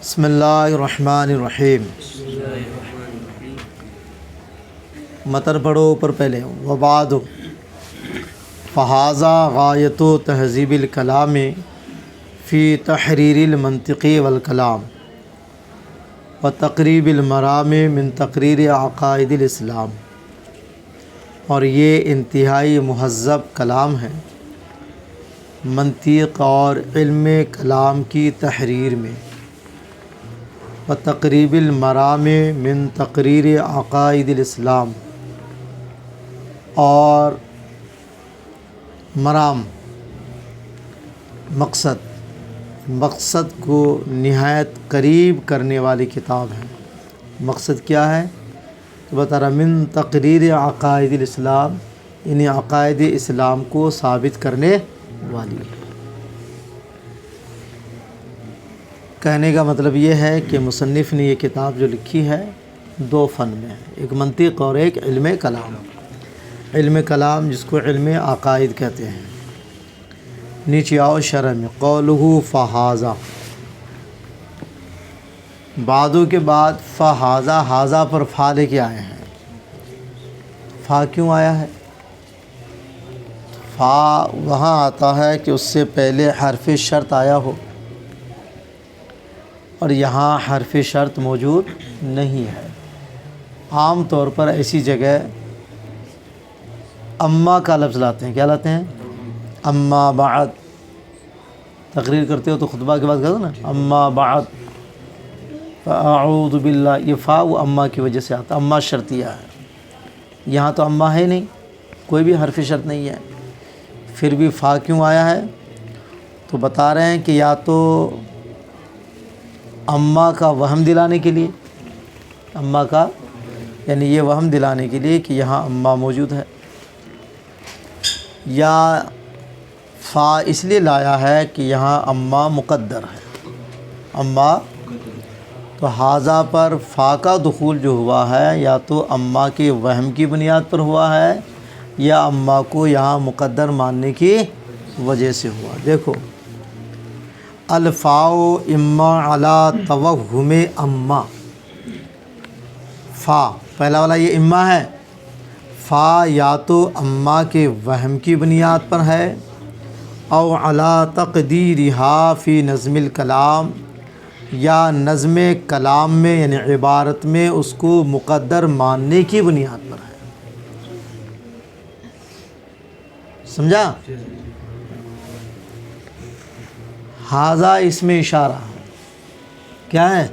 بسم اللہ الرحمن الرحیم۔ متن پڑھو اوپر پہلے۔ وبعد فہذا غایت تہذیب الکلام فی تحریر المنطق والکلام و تقریب المرام من تقریر عقائد الاسلام، اور یہ انتہائی مہذب کلام ہے منطق اور علم کلام کی تحریر میں، و تقریب المرام من تقریر عقائد الاسلام، اور مرام مقصد کو نہایت قریب کرنے والی کتاب ہے۔ مقصد کیا ہے تو بتا رہا، من تقریر عقائد الاسلام، یعنی عقائد اسلام کو ثابت کرنے والی ہے۔ کہنے کا مطلب یہ ہے کہ مصنف نے یہ کتاب جو لکھی ہے دو فن میں ہے، ایک منطق اور ایک علم کلام۔ علم کلام جس کو علم عقائد کہتے ہیں۔ نیچے آؤ شرح میں، قولہ فہذا، بعدوں کے بعد فہذا، ہذا پر فا لے کے آئے ہیں۔ فا کیوں آیا ہے؟ فا وہاں آتا ہے کہ اس سے پہلے حرف شرط آیا ہو، اور یہاں حرف شرط موجود نہیں ہے۔ عام طور پر ایسی جگہ اما کا لفظ لاتے ہیں۔ کیا لاتے ہیں؟ اما بعد۔ تقریر کرتے ہو تو خطبہ کے بعد کہتے ہو نا اما بعد فاعوذ باللہ، یہ فا وہ اما کی وجہ سے آتا، اما شرطیہ ہے۔ یہاں تو اما ہے نہیں، کوئی بھی حرف شرط نہیں ہے، پھر بھی فا کیوں آیا ہے؟ تو بتا رہے ہیں کہ یا تو اما کا وہم دلانے کے لیے، اما کا یعنی یہ وہم دلانے کے لیے کہ یہاں اما موجود ہے، یا فا اس لیے لایا ہے کہ یہاں اما مقدر ہے۔ اما تو ہاذا پر فا کا دخول جو ہوا ہے یا تو اما کے وہم کی بنیاد پر ہوا ہے، یا اما کو یہاں مقدر ماننے کی وجہ سے ہوا۔ دیکھو، الفاء اما علی توہم اما، فا پہلا والا یہ اما ہے، فا یا تو اما کے وہم کی بنیاد پر ہے، او علی تقدیرہا فی نظم الکلام، یا نظم کلام میں یعنی عبارت میں اس کو مقدر ماننے کی بنیاد پر ہے۔ سمجھا؟ ہاذا اس میں اشارہ کیا ہے؟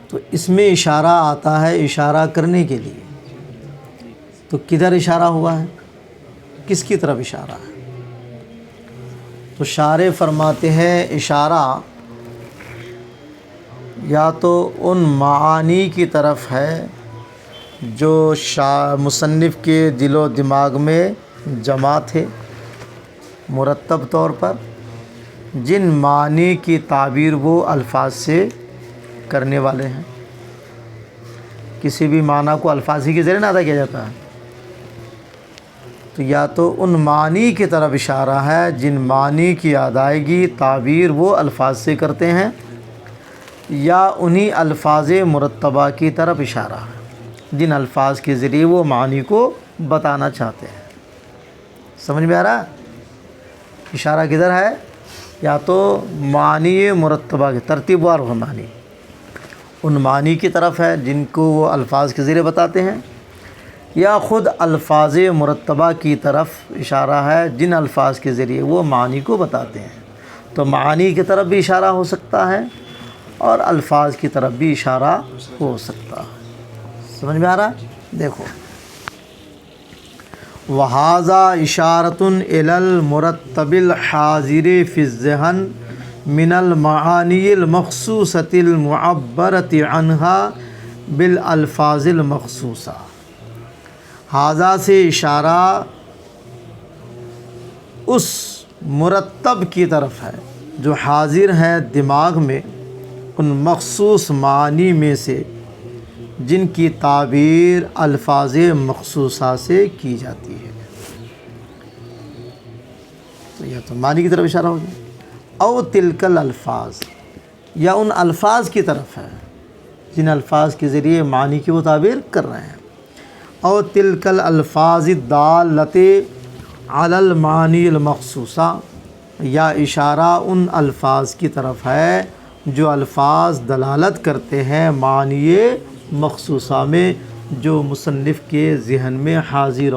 تو اس میں اشارہ آتا ہے اشارہ کرنے کے لیے، تو کدھر اشارہ ہوا ہے؟ کس کی طرف اشارہ ہے؟ تو شارح فرماتے ہیں اشارہ یا تو ان معانی کی طرف ہے جو مصنف کے دل و دماغ میں جمع تھے مرتب طور پر، جن معنی کی تعبیر وہ الفاظ سے کرنے والے ہیں۔ کسی بھی معنی کو الفاظ ہی کے ذریعے ادا کیا جاتا ہے، تو یا تو ان معنی کی طرف اشارہ ہے جن معنی کی ادائیگی تعبیر وہ الفاظ سے کرتے ہیں، یا انہی الفاظ مرتبہ کی طرف اشارہ ہے جن الفاظ کے ذریعے وہ معنی کو بتانا چاہتے ہیں۔ سمجھ میں آ رہا ہے؟ اشارہ کدھر ہے؟ یا تو معنی مرتبہ کی ترتیب وار ہو، معنی ان معنی کی طرف ہے جن کو وہ الفاظ کے ذریعے بتاتے ہیں، یا خود الفاظ مرتبہ کی طرف اشارہ ہے جن الفاظ کے ذریعے وہ معنی کو بتاتے ہیں۔ تو معنی کی طرف بھی اشارہ ہو سکتا ہے اور الفاظ کی طرف بھی اشارہ ہو سکتا ہے۔ سمجھ میں آ رہا ہے؟ دیکھو، وَهَذَا إِشَارَةٌ إِلَى الْمُرَتَّبِ الْحَاضِرِ فِي الذِّهْنِ مِنَ الْمَعَانِيِ الْمَخْصُوصَةِ الْمُعَبَّرَةِ عَنْهَا بِالْأَلْفَاظِ الْمَخْصُوصَةِ، ھذا سے اشارہ اس مرتب کی طرف ہے جو حاضر ہے دماغ میں ان مخصوص معانی میں سے جن کی تعبیر الفاظ مخصوصہ سے کی جاتی ہے۔ تو یہ تو معنی کی طرف اشارہ ہو گیا۔ او تلکل الفاظ، یا ان الفاظ کی طرف ہے جن الفاظ کے ذریعے معنی کی وہ تعبیر کر رہے ہیں. اور تلک الالفاظ الدالۃ علی المعانی المخصوصہ، یا اشارہ ان الفاظ کی طرف ہے جو الفاظ دلالت کرتے ہیں معنی مخصوصہ میں، جو مصنف کے ذہن میں حاضر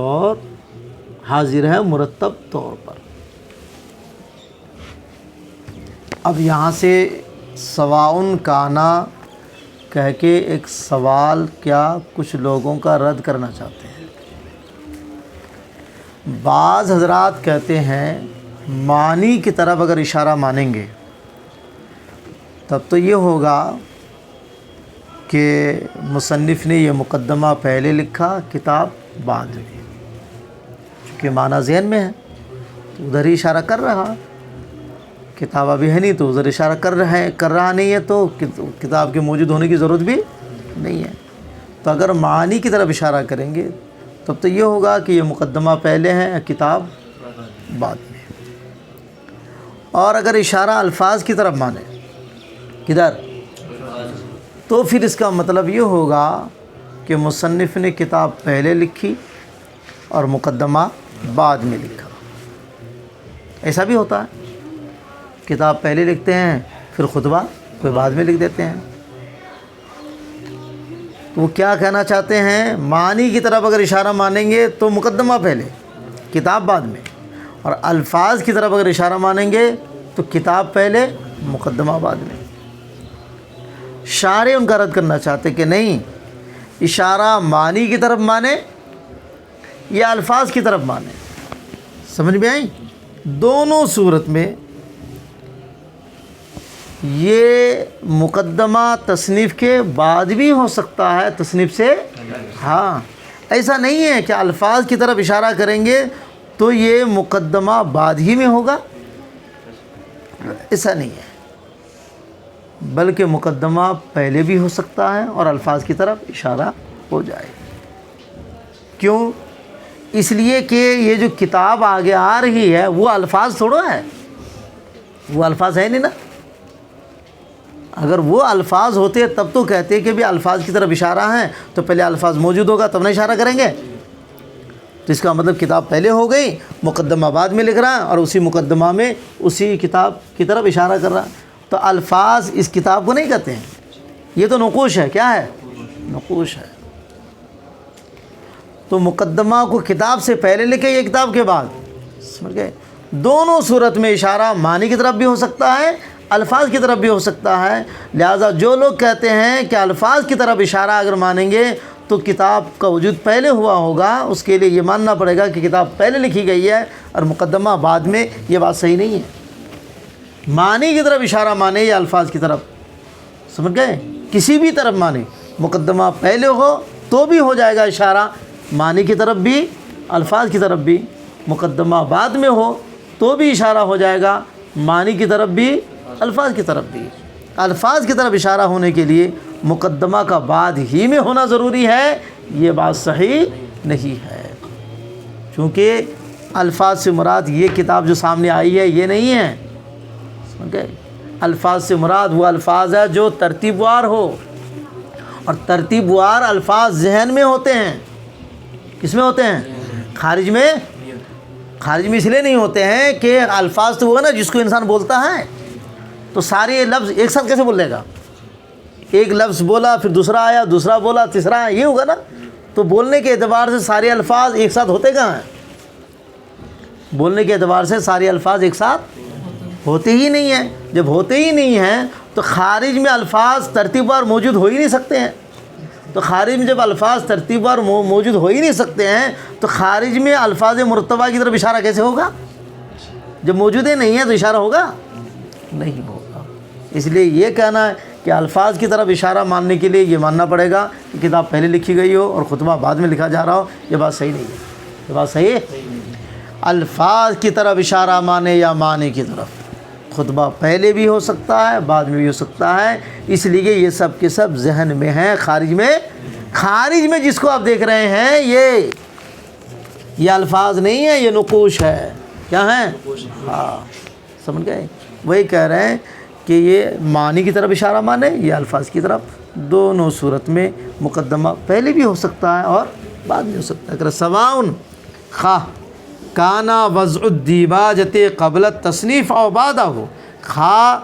ہے مرتب طور پر. اب یہاں سے سواء کانا کہہ کے ایک سوال کیا کچھ لوگوں کا رد کرنا چاہتے ہیں. بعض حضرات کہتے ہیں معنی کی طرف اگر اشارہ مانیں گے تب تو یہ ہوگا کہ مصنف نے یہ مقدمہ پہلے لکھا، کتاب بعد میں، چونکہ معنی ذہن میں ہے تو ادھر ہی اشارہ کر رہا، کتاب ابھی ہے نہیں تو ادھر اشارہ کر رہا نہیں ہے تو کتاب کے موجود ہونے کی ضرورت بھی نہیں ہے. تو اگر معنی کی طرف اشارہ کریں گے تب تو یہ ہوگا کہ یہ مقدمہ پہلے ہے، کتاب بعد میں. اور اگر اشارہ الفاظ کی طرف مانے کدھر، تو پھر اس کا مطلب یہ ہوگا کہ مصنف نے کتاب پہلے لکھی اور مقدمہ بعد میں لکھا. ایسا بھی ہوتا ہے، کتاب پہلے لکھتے ہیں پھر خطبہ کوئی بعد میں لکھ دیتے ہیں. تو وہ کیا کہنا چاہتے ہیں، معنی کی طرف اگر اشارہ مانیں گے تو مقدمہ پہلے کتاب بعد میں، اور الفاظ کی طرف اگر اشارہ مانیں گے تو کتاب پہلے مقدمہ بعد میں. شارح ان کا رد کرنا چاہتے کہ نہیں، اشارہ معنی کی طرف مانے یا الفاظ کی طرف مانے. سمجھ میں آئی؟ دونوں صورت میں یہ مقدمہ تصنیف کے بعد بھی ہو سکتا ہے، تصنیف سے. ہاں، ایسا نہیں ہے کہ الفاظ کی طرف اشارہ کریں گے تو یہ مقدمہ بعد ہی میں ہوگا، ایسا نہیں ہے، بلکہ مقدمہ پہلے بھی ہو سکتا ہے اور الفاظ کی طرف اشارہ ہو جائے. کیوں؟ اس لیے کہ یہ جو کتاب آگے آ رہی ہے وہ الفاظ تھوڑا ہے، وہ الفاظ ہے نہیں نا. اگر وہ الفاظ ہوتے تب تو کہتے کہ بھی الفاظ کی طرف اشارہ ہیں تو پہلے الفاظ موجود ہوگا تب نہ اشارہ کریں گے. تو اس کا مطلب کتاب پہلے ہو گئی، مقدمہ بعد میں لکھ رہا ہے اور اسی مقدمہ میں اسی کتاب کی طرف اشارہ کر رہا. تو الفاظ اس کتاب کو نہیں کہتے ہیں، یہ تو نقوش ہے. کیا ہے؟ نقوش ہے. تو مقدمہ کو کتاب سے پہلے لکھے یا کتاب کے بعد، سمجھ گئے؟ دونوں صورت میں اشارہ معنی کی طرف بھی ہو سکتا ہے، الفاظ کی طرف بھی ہو سکتا ہے. لہٰذا جو لوگ کہتے ہیں کہ الفاظ کی طرف اشارہ اگر مانیں گے تو کتاب کا وجود پہلے ہوا ہوگا، اس کے لیے یہ ماننا پڑے گا کہ کتاب پہلے لکھی گئی ہے اور مقدمہ بعد میں. یہ بات صحیح نہیں ہے. معنی کی طرف اشارہ مانے یا الفاظ کی طرف، سمجھ گئے؟ کسی بھی طرف مانے، مقدمہ پہلے ہو تو بھی ہو جائے گا اشارہ معنی کی طرف بھی الفاظ کی طرف بھی، مقدمہ بعد میں ہو تو بھی اشارہ ہو جائے گا معنی کی طرف بھی الفاظ کی طرف بھی. الفاظ کی طرف اشارہ ہونے کے لیے مقدمہ کا بعد ہی میں ہونا ضروری ہے، یہ بات صحیح نہیں ہے. چونکہ الفاظ سے مراد یہ کتاب جو سامنے آئی ہے یہ نہیں ہے. الفاظ سے مراد وہ الفاظ ہے جو ترتیب وار ہو، اور ترتیب وار الفاظ ذہن میں ہوتے ہیں. کس میں ہوتے ہیں؟ خارج میں. خارج میں اس لیے نہیں ہوتے ہیں کہ الفاظ تو وہ ہے نا جس کو انسان بولتا ہے تو سارے لفظ ایک ساتھ کیسے بول لے گا؟ ایک لفظ بولا پھر دوسرا آیا، دوسرا بولا تیسرا آیا، یہ ہوگا نا. تو بولنے کے اعتبار سے سارے الفاظ ایک ساتھ ہوتے کہاں ہیں؟ بولنے کے اعتبار سے سارے الفاظ ایک ساتھ ہوتے ہی نہیں ہیں. جب ہوتے ہی نہیں ہیں تو خارج میں الفاظ ترتیب وار موجود ہو ہی نہیں سکتے ہیں. تو خارج میں جب الفاظ ترتیب وار موجود ہو ہی نہیں سکتے ہیں تو خارج میں الفاظ مرتبہ کی طرف اشارہ کیسے ہوگا؟ جب موجود ہی نہیں ہے تو اشارہ ہوگا؟ نہیں ہوگا. اس لیے یہ کہنا ہے کہ الفاظ کی طرف اشارہ ماننے کے لیے یہ ماننا پڑے گا کہ کتاب پہلے لکھی گئی ہو اور خطبہ بعد میں لکھا جا رہا ہو. یہ بات صحیح نہیں ہے. یہ بات صحیح ہے. الفاظ کی طرف اشارہ مانے یا معنی کی طرف، خطبہ پہلے بھی ہو سکتا ہے بعد میں بھی ہو سکتا ہے. اس لیے یہ سب کے سب ذہن میں ہیں. خارج میں جس کو آپ دیکھ رہے ہیں یہ الفاظ نہیں ہیں، یہ نقوش ہے. کیا ہیں؟ ہاں، سمجھ گئے؟ وہی کہہ رہے ہیں کہ یہ معنی کی طرف اشارہ مانے یا الفاظ کی طرف، دونوں صورت میں مقدمہ پہلے بھی ہو سکتا ہے اور بعد میں ہو سکتا ہے۔ کہ سواء خواہ کانا وضع الدیباجۃ قبل التصنیف او بعدہ ہو، خواہ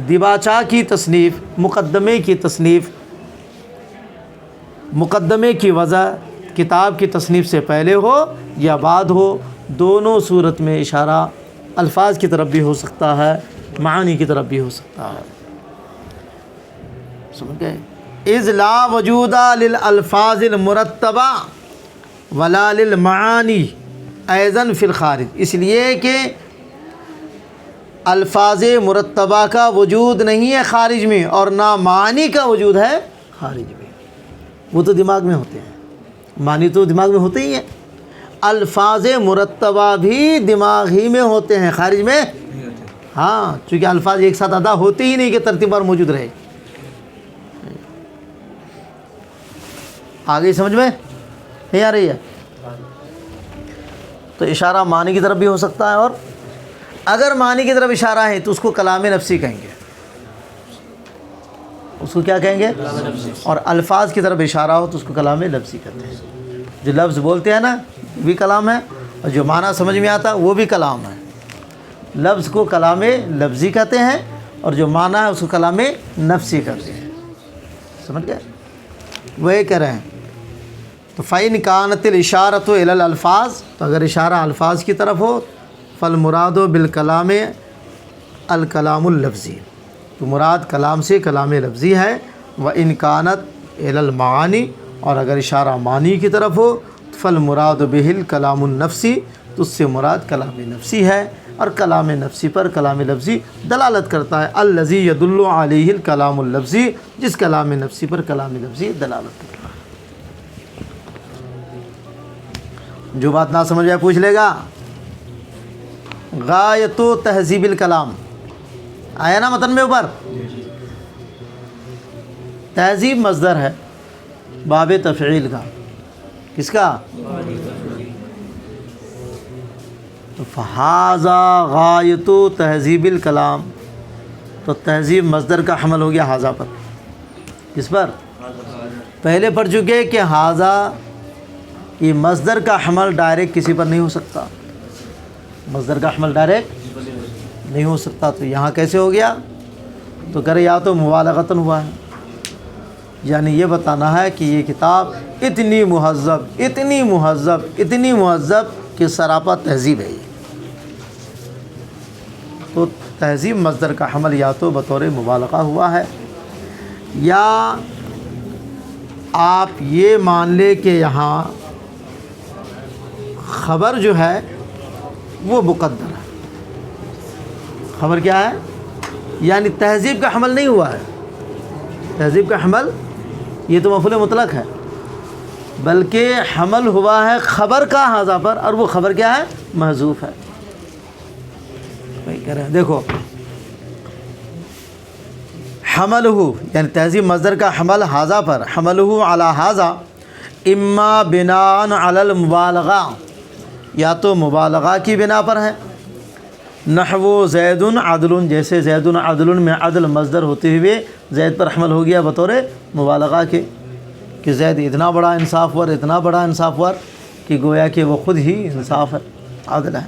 دیباچہ کی تصنیف، مقدمے کی تصنیف، مقدمے کی وضع کتاب کی تصنیف سے پہلے ہو یا بعد ہو، دونوں صورت میں اشارہ الفاظ کی طرف بھی ہو سکتا ہے، معانی کی طرف بھی ہو سکتا ہے۔ سمجھ گئے؟ اذ لا وجود للالفاظ المرتبہ ولا للمعانی ایضا فی الخارج، اس لیے کہ الفاظ مرتبہ کا وجود نہیں ہے خارج میں، اور نہ معنی کا وجود ہے خارج میں۔ وہ تو دماغ میں ہوتے ہیں، معنی تو دماغ میں ہوتے ہی ہیں، الفاظ مرتبہ بھی دماغ ہی میں ہوتے ہیں، خارج میں ہاں، چونکہ الفاظ ایک ساتھ ادا ہوتے ہی نہیں کہ ترتیب پر موجود رہے۔ آگے سمجھ میں نہیں آ رہی ہے؟ تو اشارہ معنی کی طرف بھی ہو سکتا ہے، اور اگر معنی کی طرف اشارہ ہے تو اس کو کلام نفسی کہیں گے، اس کو کیا کہیں گے؟ اور الفاظ کی طرف اشارہ ہو تو اس کو کلام لفظی کہتے ہیں۔ جو لفظ بولتے ہیں نا بھی کلام ہے، اور جو معنی سمجھ میں آتا وہ بھی کلام ہے۔ لفظ کو کلام لفظی کہتے ہیں، اور جو معنی ہے اس کو کلام نفسی کہتے ہیں۔ سمجھ گئے؟ وہی کہہ رہے ہیں۔ تو فَإِنْ كَانَتِ الْإِشَارَةُ إِلَى الْأَلْفَاظ، تو اگر اشارہ الفاظ کی طرف ہو، فَالْمُرَادُ بِالْكَلَامِ الْكَلَامُ اللَّفْظِي، تو مراد کلام سے کلام لفظی ہے۔ وَإِنْ كَانَتْ إِلَى الْمَعَانِي، اور اگر اشارہ معنی کی طرف ہو، فَالْمُرَادُ بِهِ الْكَلَامُ النَّفْسِي، تو اس سے مراد کلام نفسی ہے، اور کلام نفسی پر کلام لفظی دلالت کرتا ہے۔ الَّذِي يَدُلُّ عَلَيْهِ الْكَلَامُ اللَّفْظِي، جس کلام نفسی پر کلام لفظی دلالت کرتا ہے۔ جو بات نہ سمجھ آئے پوچھ لے گا۔ غایت و تہذیب الکلام آیا نا متن میں اوپر؟ تہذیب مصدر ہے باب تفعیل کا، کس کا؟ تو فہذا غایت و تہذیب الکلام، تو تہذیب مصدر کا حمل ہو گیا ہاذا پر۔ کس پر؟ پہلے پڑھ چکے کہ ہاذا یہ مصدر کا حمل ڈائریکٹ کسی پر نہیں ہو سکتا، مصدر کا حمل ڈائریکٹ نہیں ہو سکتا، تو یہاں کیسے ہو گیا؟ تو کرے یا تو مبالغتاً ہوا ہے، یعنی یہ بتانا ہے کہ یہ کتاب اتنی مہذب اتنی مہذب اتنی مہذب کہ سراپا تہذیب ہے۔ تو تہذیب مصدر کا حمل یا تو بطور مبالغہ ہوا ہے، یا آپ یہ مان لے کہ یہاں خبر جو ہے وہ مقدر ہے۔ خبر کیا ہے؟ یعنی تہذیب کا حمل نہیں ہوا ہے، تہذیب کا حمل یہ تو مفعول مطلق ہے، بلکہ حمل ہوا ہے خبر کا ہاذا پر، اور وہ خبر کیا ہے؟ محذوف ہے۔ وہی کہہ رہے ہیں، دیکھو حملہ، یعنی تہذیب مصدر کا حمل ہاذا پر، حملہ علی ہاذا اما بناء علی المبالغہ، یا تو مبالغہ کی بنا پر ہے، نحو زید عدل، جیسے زید عدل میں عدل مصدر ہوتے ہوئے زید پر حمل ہو گیا بطور مبالغہ کے، کہ زید اتنا بڑا انصاف ور، اتنا بڑا انصاف ور کہ گویا کہ وہ خود ہی انصاف ہے، عدل ہے۔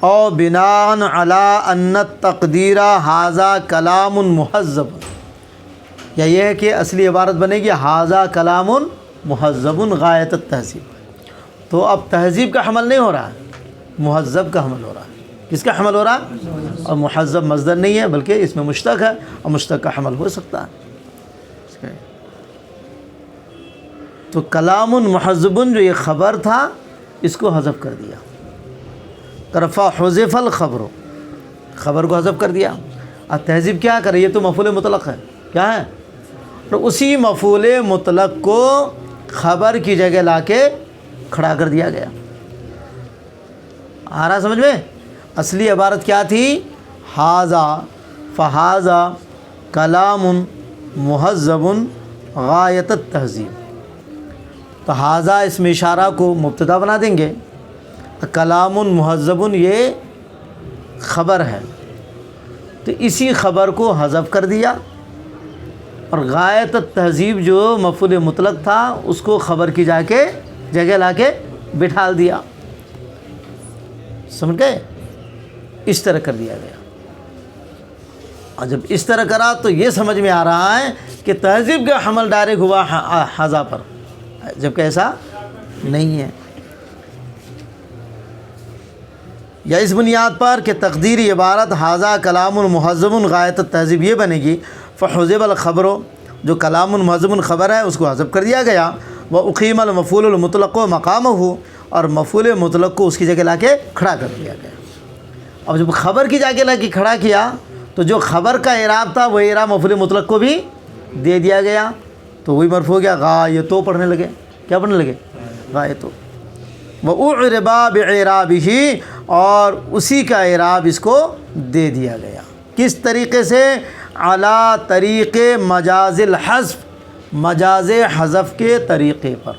او بناء علی ان التقدیر ھذا کلام مہذب، یا یہ ہے کہ اصلی عبارت بنے گی ھذا کلام مہذب غایت التہذیب، تو اب تہذیب کا حمل نہیں ہو رہا ہے، مہذب کا حمل ہو رہا ہے۔ کس کا حمل ہو رہا ہے؟ اور مہذب مصدر نہیں ہے بلکہ اس میں مشتق ہے، اور مشتق کا حمل ہو سکتا ہے۔ تو کلام مہذب جو یہ خبر تھا اس کو حذف کر دیا، طرفہ حذف الخبر، خبر کو حذف کر دیا۔ اور تہذیب کیا کرے؟ یہ تو مفعول مطلق ہے، کیا ہے؟ تو اسی مفعول مطلق کو خبر کی جگہ لا کے کھڑا کر دیا گیا۔ آ رہا سمجھ میں؟ اصلی عبارت کیا تھی؟ ھذا فھذا کلام مہذب غایت التہذیب، تو ھذا اس میں اشارہ کو مبتدا بنا دیں گے، کلام مہذب یہ خبر ہے، تو اسی خبر کو حذف کر دیا، اور غایت التہذیب جو مفعول مطلق تھا اس کو خبر کی جگہ لا کے بٹھا دیا، سمجھ گئے؟ اس طرح کر دیا گیا، اور جب اس طرح کرا تو یہ سمجھ میں آ رہا ہے کہ تہذیب کا حمل ڈائریکٹ ہوا حذا پر، جبکہ ایسا نہیں ہے۔ یا اس بنیاد پر کہ تقدیری عبارت حاذا کلام مہذب غایت التہذیب یہ بنے گی، فحذف الخبر، جو کلام مہذب خبر ہے اس کو حذف کر دیا گیا، واقیم المفعول المطلق مقامہ، اور مفعول مطلق کو اس کی جگہ لا کے کھڑا کر دیا گیا۔ اب جب خبر کی جگہ لا کے کھڑا کیا تو جو خبر کا اعراب تھا وہ اعراب مفعول مطلق کو بھی دے دیا گیا، تو وہی مرفوع ہو گیا، غایتو پڑھنے لگے، کیا پڑھنے لگے؟ غایتو۔ وَأُعْرِبَ بِإِعْرَابِهِ، اور اسی کا اعراب اس کو دے دیا گیا، کس طریقے سے؟ علی طریق مجاز الحذف، مجاز حذف کے طریقے پر۔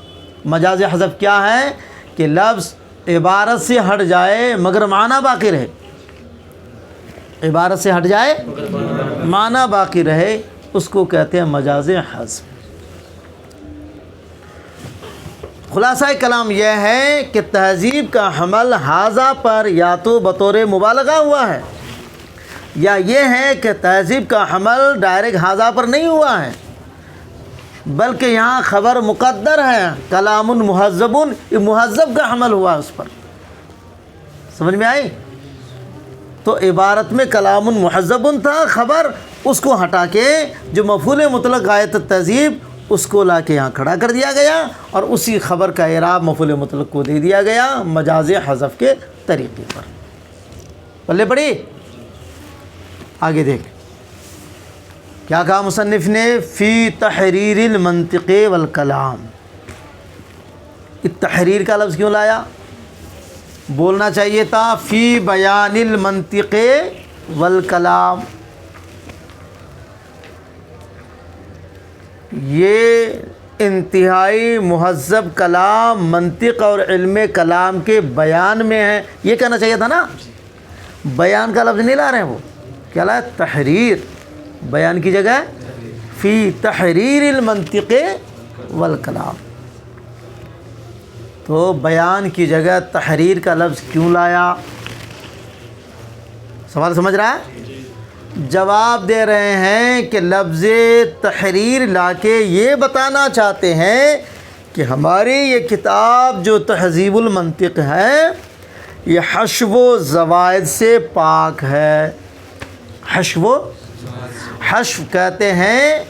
مجاز حذف کیا ہے؟ کہ لفظ عبارت سے ہٹ جائے مگر معنی باقی رہے، عبارت سے ہٹ جائے معنی باقی رہے، اس کو کہتے ہیں مجاز حذف۔ خلاصہ کلام یہ ہے کہ تہذیب کا حمل حاذا پر یا تو بطور مبالغہ ہوا ہے، یا یہ ہے کہ تہذیب کا حمل ڈائریکٹ حاذا پر نہیں ہوا ہے، بلکہ یہاں خبر مقدر ہے، کلام مہذب، یہ مہذب کا حمل ہوا اس پر، سمجھ میں آئی؟ تو عبارت میں کلام مہذب تھا خبر، اس کو ہٹا کے جو مفعول مطلق غایت التہذیب اس کو لا کے یہاں کھڑا کر دیا گیا، اور اسی خبر کا اعراب مفعول مطلق کو دے دیا گیا مجاز حذف کے طریقے پر۔ پلے پڑی؟ آگے دیکھ کیا کہا مصنف نے، فی تحریر المنطق والکلام۔ تحریر کا لفظ کیوں لایا؟ بولنا چاہیے تھا فی بیان المنطق والکلام۔ یہ انتہائی مہذب کلام منطق اور علم کلام کے بیان میں ہے، یہ کہنا چاہیے تھا نا، بیان کا لفظ نہیں لا رہے ہیں، وہ کیا لایا؟ تحریر، بیان کی جگہ فی تحریر المنطق والکلام، تو بیان کی جگہ تحریر کا لفظ کیوں لایا؟ سوال سمجھ رہا ہے؟ جواب دے رہے ہیں کہ لفظ تحریر لا کے یہ بتانا چاہتے ہیں کہ ہماری یہ کتاب جو تہذیب المنطق ہے یہ حشو و زوائد سے پاک ہے۔ حشو کہتے ہیں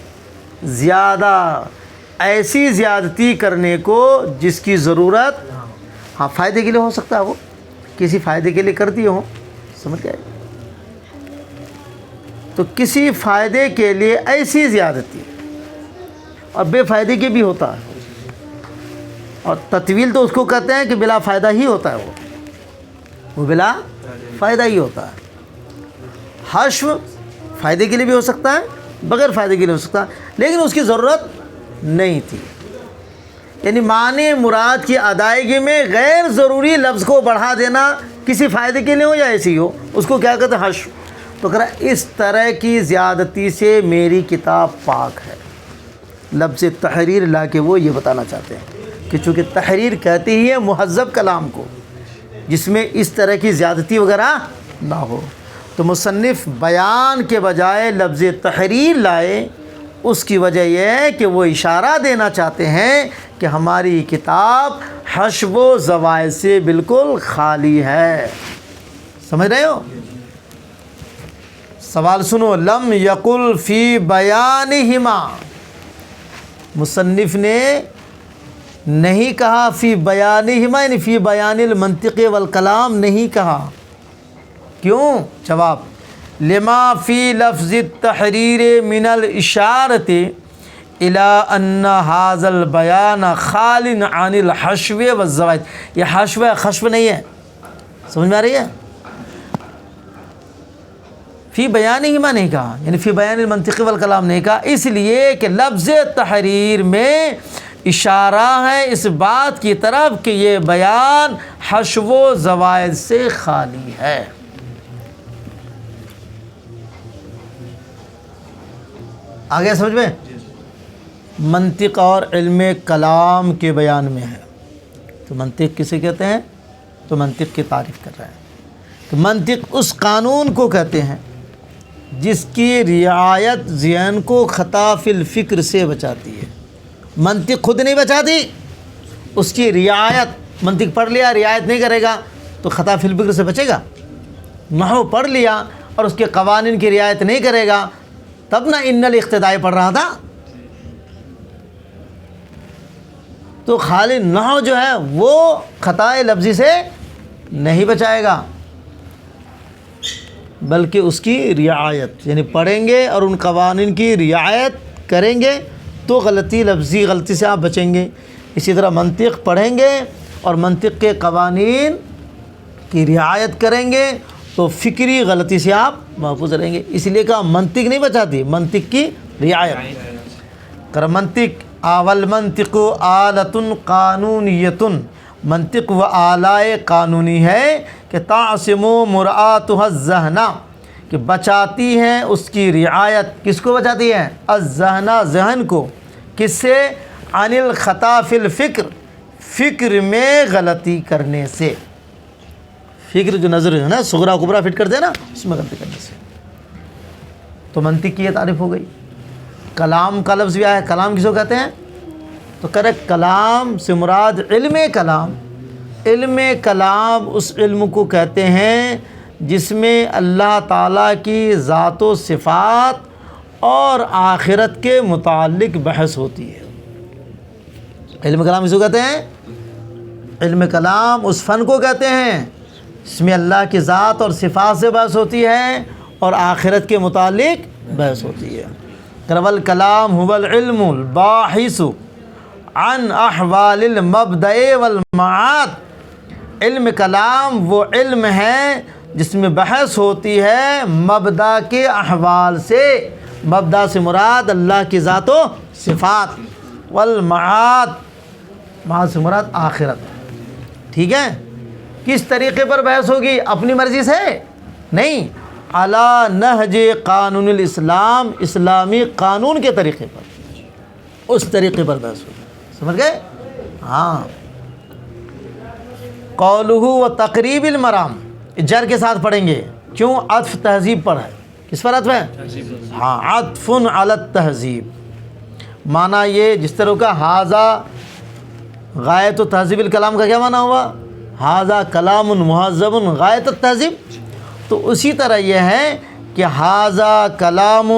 زیادہ، ایسی زیادتی کرنے کو جس کی ضرورت ہاں فائدے کے لیے ہو سکتا ہے، وہ کسی فائدے کے لیے کر دیے ہوں، سمجھ گئے؟ تو کسی فائدے کے لیے ایسی زیادتی، اور بے فائدے کے بھی ہوتا ہے، اور تطویل تو اس کو کہتے ہیں کہ بلا فائدہ ہی ہوتا ہے، وہ بلا فائدہ ہی ہوتا ہے۔ حشو فائدے کے لیے بھی ہو سکتا ہے، بغیر فائدے کے لیے ہو سکتا ہے، لیکن اس کی ضرورت نہیں تھی، یعنی معنی مراد کی ادائیگی میں غیر ضروری لفظ کو بڑھا دینا، کسی فائدے کے لیے ہو یا ایسی ہو، اس کو کیا کہتے ہیں؟ حشو۔ تو کہہ رہا اس طرح کی زیادتی سے میری کتاب پاک ہے۔ لفظ تحریر لا کے وہ یہ بتانا چاہتے ہیں کہ چونکہ تحریر کہتے ہی ہے مہذب کلام کو جس میں اس طرح کی زیادتی وغیرہ نہ ہو، تو مصنف بیان کے بجائے لفظ تحریر لائے، اس کی وجہ یہ ہے کہ وہ اشارہ دینا چاہتے ہیں کہ ہماری کتاب حشو و زوائد سے بالکل خالی ہے۔ سمجھ رہے ہو؟ سوال سنو، لم یقل فی بیانہما، مصنف نے نہیں کہا فی بیانہما، یعنی فی بیان المنطق والکلام نہیں کہا، کیوں؟ جواب، لما فی لفظ التحریر من الاشارۃ الی ان ھذا البیان خال عن الحشو والزوائد۔ یہ حشو ہے، خشو نہیں ہے، سمجھ میں آ رہی ہے؟ فی بیانہما نہیں کہا، یعنی فی بیان المنطق والکلام نہیں کہا، اس لیے کہ لفظ تحریر میں اشارہ ہے اس بات کی طرف کہ یہ بیان حشو و زوائد سے خالی ہے۔ آگے سمجھ میں؟ منطق اور علم کلام کے بیان میں ہے. تو منطق کسے کہتے ہیں؟ تو منطق کی تعریف کر رہا ہے. تو منطق اس قانون کو کہتے ہیں جس کی رعایت ذہن کو خطا فی الفکر سے بچاتی ہے. منطق خود نہیں بچاتی، اس کی رعایت، منطق پڑھ لیا رعایت نہیں کرے گا تو خطا فی الفکر سے بچے گا. نحو پڑھ لیا اور اس کے قوانین کی رعایت نہیں کرے گا تب نہ ان الاقتداء پڑھ رہا تھا. تو خالی نحو جو ہے وہ خطائے لفظی سے نہیں بچائے گا بلکہ اس کی رعایت، یعنی پڑھیں گے اور ان قوانین کی رعایت کریں گے تو غلطی لفظی غلطی سے آپ بچیں گے. اسی طرح منطق پڑھیں گے اور منطق کے قوانین کی رعایت کریں گے تو فکری غلطی سے آپ محفوظ رہیں گے. اس لیے کہا منطق نہیں بچاتی، منطق کی رعایت کر. منطق والمنطق آلۃ قانونیۃ، منطق و آلائے قانونی ہے کہ تعصم مراعاتها الذہن، کہ بچاتی ہیں اس کی رعایت. کس کو بچاتی ہے؟ الذہن، ذہن کو. کس سے؟ عن الخطا فی الفکر، فکر میں غلطی کرنے سے. فکر جو نظر ہے نا صغرا کبرا فٹ کرتے ہیں نا، اس میں غلطی کرنے سے. تو منطق کی یہ تعریف ہو گئی. کلام کا لفظ بھی آیا ہے. کلام کس کو کہتے ہیں؟ تو کرے کلام سے مراد علم کلام. علم کلام اس علم کو کہتے ہیں جس میں اللہ تعالیٰ کی ذات و صفات اور آخرت کے متعلق بحث ہوتی ہے. علم کلام کس کو کہتے ہیں؟ علم کلام اس فن کو کہتے ہیں جس میں اللہ کی ذات اور صفات سے بحث ہوتی ہے اور آخرت کے متعلق بحث ہوتی ہے. والکلام هو العلم الباحث عن احوال المبدأ والمعاد. علم کلام وہ علم ہے جس میں بحث ہوتی ہے مبدا کے احوال سے. مبدا سے مراد اللہ کی ذات و صفات، والمعاد، معاد سے مراد آخرت. ٹھیک ہے؟ کس طریقے پر بحث ہوگی؟ اپنی مرضی سے نہیں، علی نہج قانون الاسلام، اسلامی قانون کے طریقے پر، اس طریقے پر بحث ہوگی. سمجھ گئے؟ ہاں. قولہ و تقریب المرام، جر کے ساتھ پڑھیں گے. کیوں؟ عطف تہذیب پر ہے. کس پر عطف ہے؟ ہاں، عطف علی التہذیب. معنی یہ جس طرح کا ھذا غایت تہذیب الکلام کا کیا معنی ہوا؟ ھذا کلام مہذب غایت التہذیب. تو اسی طرح یہ ہے کہ ھذا کلام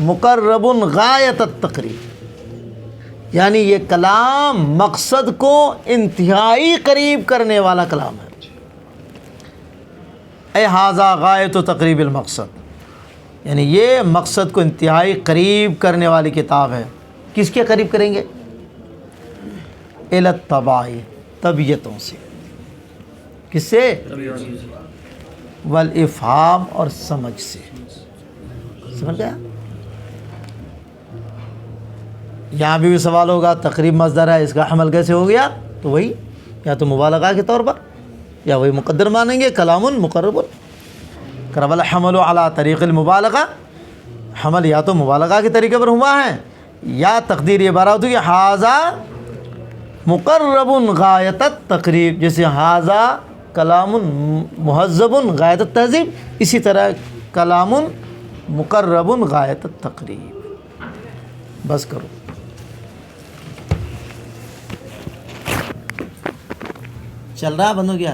مقرب غایت التقریب، یعنی یہ کلام مقصد کو انتہائی قریب کرنے والا کلام ہے. اے ھذا غایت تقریب المقصد، یعنی یہ مقصد کو انتہائی قریب کرنے والی کتاب ہے. کس کے قریب کریں گے؟ الی الطباع، طبیعتوں سے. کس سے؟ والافہام، اور سمجھ سے. سمجھ گیا؟ یہاں بھی سوال ہوگا تقریب مصدر ہے، اس کا حمل کیسے ہو گیا؟ تو وہی یا تو مبالغہ کے طور پر یا وہی مقدر مانیں گے کلام مقرب. کربل حمل علی طریق المبالغہ، حمل یا تو مبالغہ کے طریقے پر ہوا ہے یا تقدیر یہ بارہ ہوتی ہے کہ ھذا مقرب غایت التقریب. جیسے ھذا کلام مہذب غایت التہذیب، اسی طرح کلام مقرب غایت التقریب. بس کرو. چل رہا بند ہو گیا؟